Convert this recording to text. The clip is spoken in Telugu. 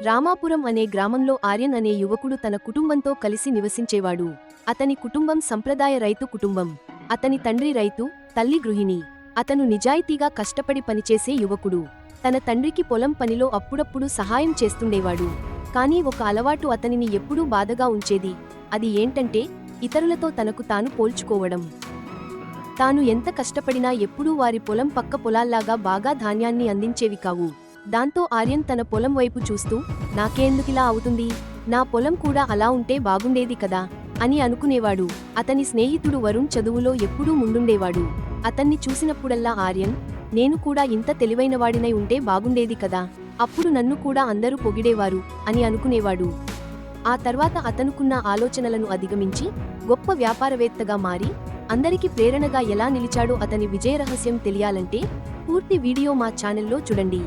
రామాపురం అనే గ్రామంలో ఆర్యన్ అనే యువకుడు తన కుటుంబంతో కలిసి నివసించేవాడు. అతని కుటుంబం సంప్రదాయ రైతు కుటుంబం. అతని తండ్రి రైతు, తల్లి గృహిణి. అతను నిజాయితీగా కష్టపడి పనిచేసే యువకుడు. తన తండ్రికి పొలం పనిలో అప్పుడప్పుడు సహాయం చేస్తుండేవాడు. కానీ ఒక అలవాటు అతనిని ఎప్పుడూ బాధగా ఉంచేది. అది ఏంటంటే, ఇతరులతో తనకు తాను పోల్చుకోవడం. తాను ఎంత కష్టపడినా ఎప్పుడూ వారి పొలం పక్క పొలాల్లాగా బాగా ధాన్యాన్ని అందించేవి కావు. దాంతో ఆర్యన్ తన పొలం వైపు చూస్తూ, నాకేందుకిలా అవుతుంది, నా పొలం కూడా అలా ఉంటే బాగుండేది కదా అని అనుకునేవాడు. అతని స్నేహితుడు వరుణ్ చదువులో ఎప్పుడూ ముందుండేవాడు. అతన్ని చూసినప్పుడల్లా ఆర్యన్, నేను కూడా ఇంత తెలివైనవాడినై ఉంటే బాగుండేది కదా, అప్పుడు నన్ను కూడా అందరూ పొగిడేవారు అని అనుకునేవాడు. ఆ తర్వాత అతనుకున్న ఆలోచనలను అధిగమించి గొప్ప వ్యాపారవేత్తగా మారి అందరికి ప్రేరణగా ఎలా నిలిచాడో అతని విజయరహస్యం తెలియాలంటే పూర్తి వీడియో మా ఛానల్లో చూడండి.